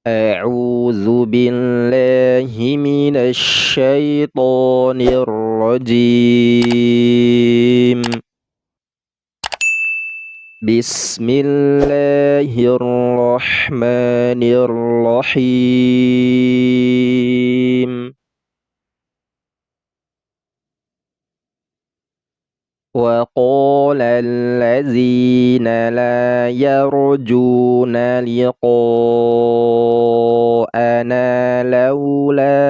أعوذ بالله من الشيطان الرجيم. بسم الله الرحمن الرحيم. وقال الذين لا يرجون لقاءنا لولا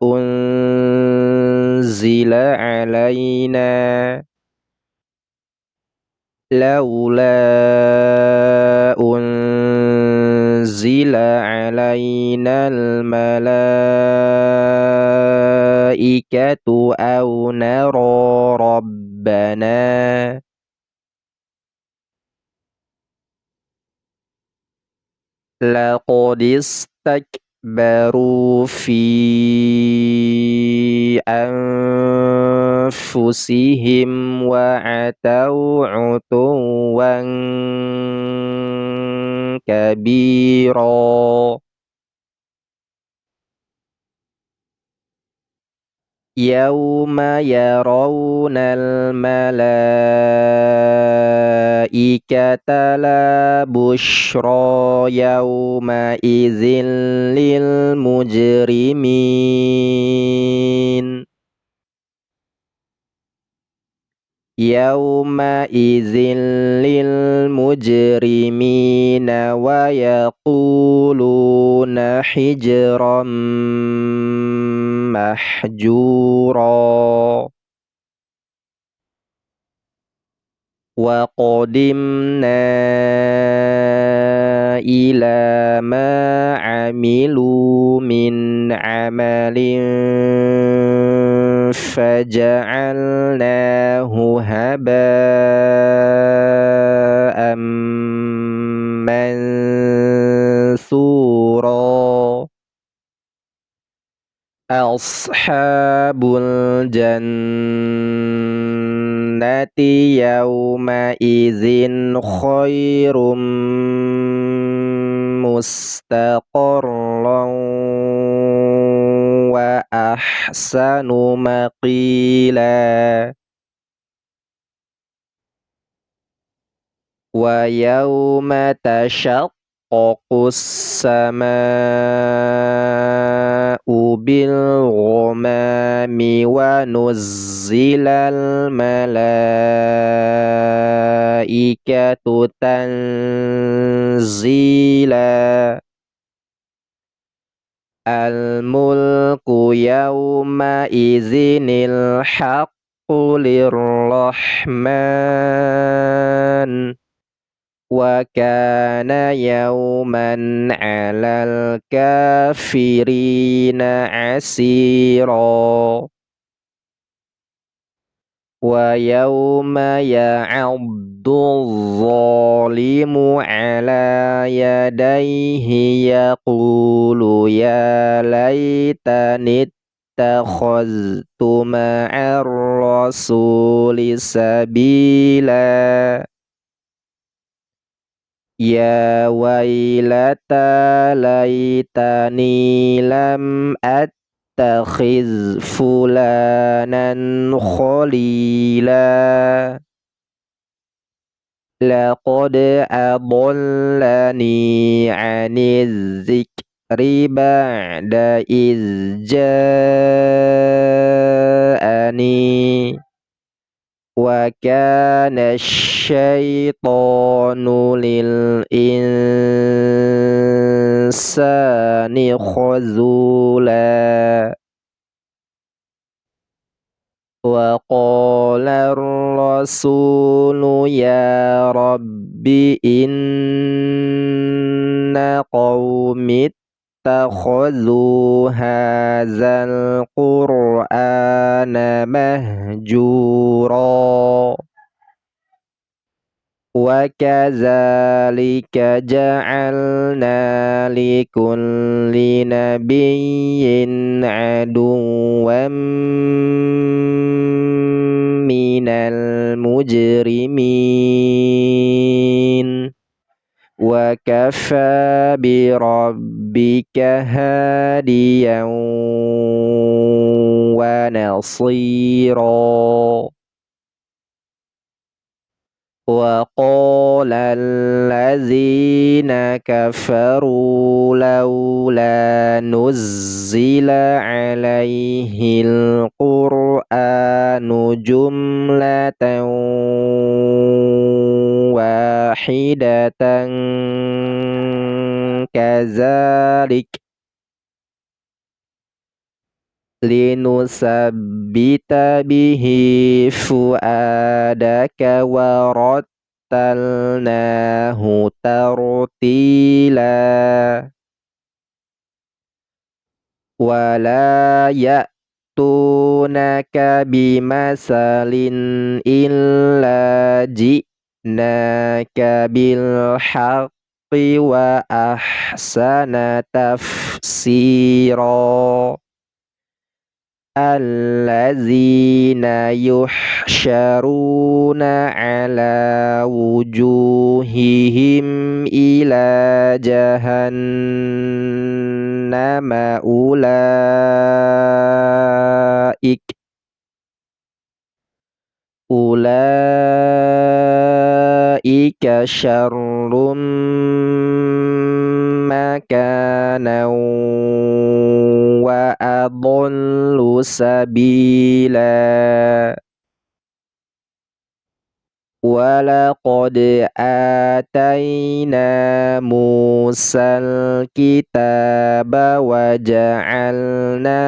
أنزل علينا الملائكة أو نرى ربنا لقد استكبروا في أنفسهم وعتوا عتوا كبيرا. يوم يرون الملائكة لا بشرى يومئذ للمجرمين ويقولون حجرا محجورا. وقدمنا إلى ما عملوا من عمل فجعلناه هباء منثورا. أصحاب الجنة يومئذ خير مستقرا وأحسن مقيلا. ويوم تشقق السماء بالغمام ونزل الملائكة تنزيلا. الملك يومئذ الحق للرحمن وكان يوما على الكافرين عسيرا. ويوم يعض الظالم على يديه يقول يا ليتني اتخذت مع الرسول سبيلا. يا ويلتى ليتني لم أتخذ فلانا خليلا لقد أضلني عن الذكر بعد إذ جاءني وكان الشيطان للإنسان خذولا. وقال الرسول يا رب إن قوم اتخذوا هذا القرآن مهجورا. وكذلك جعلنا لكل نبي عدوا من المجرمين وكفى بربك هاديا ونصيرا وقال الذين كفروا لولا نزل عليه القرآن جملة واحدة كذلك لنثبت به فؤادك ورتلناه ترتيلا ولا يأتونك بمثل إلا جئناك بالحق وأحسن تفسيرا الذين يحشرون على وجوههم إلى جهنم أولئك شر مكانا وأضل سبيلا ولقد آتينا موسى الكتاب وجعلنا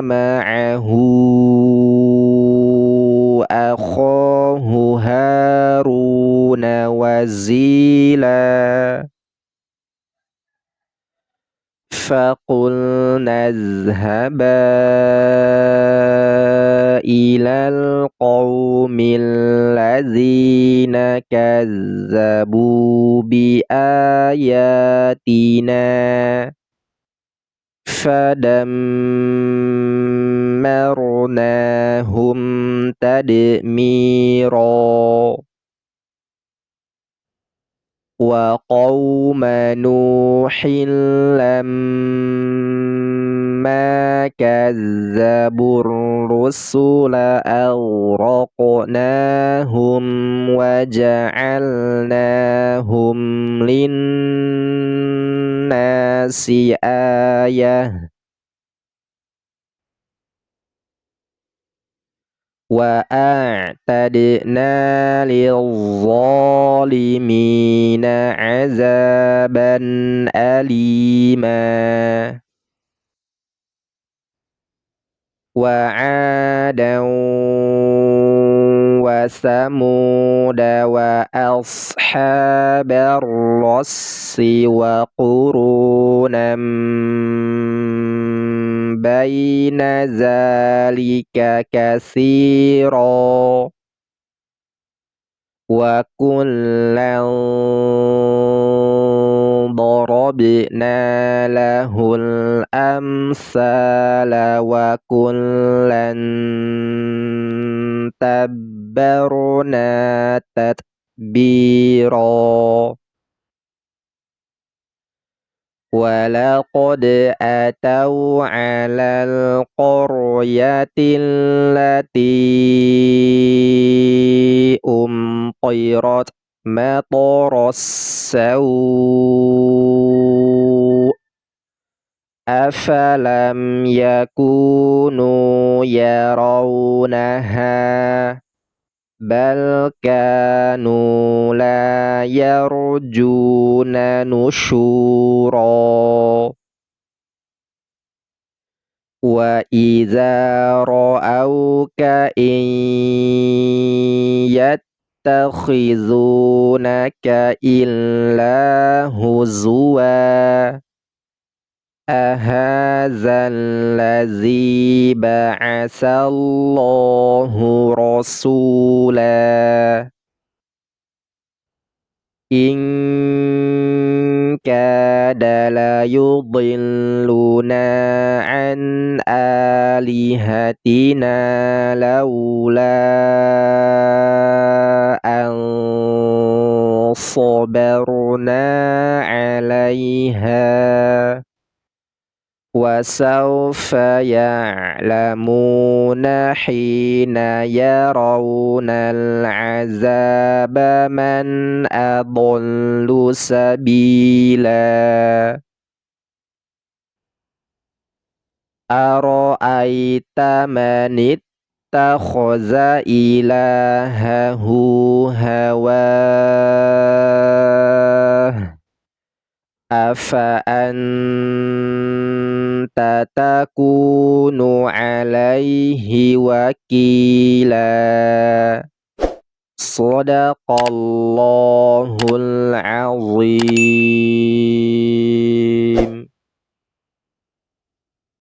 معه أخاه هارون وزيرا فقلنا اذهبا إلى القوم الذين كذبوا بآياتنا فدمرناهم تدميرا وقوم نوح لما كذبوا الرسل أغرقناهم وجعلناهم للناس آية وأعتدنا للظالمين عذابا أليما وعادا وثمود وأصحاب الرس وقرونا بين ذلك كثيرا وكلا ضربنا له الأمثال وكلا تبرنا تتبيرا ولقد أتوا على القرية التي أمطرت مطر السوء أفلم يكونوا يرونها بل كانوا لا يرجون نشورا وإذا رأوك إن يتخذونك إلا هزوا أهذا الذي بعث الله رسولا إن كاد ليضلنا عن آلهتنا لولا أن صبرنا أمطرنا عليها وسوف يعلمون حين يرون العذاب من أضل سبيلا أرأيت من اتخذ إلهه هواه أفأنت تكون عليه وكيلا صدق الله العظيم.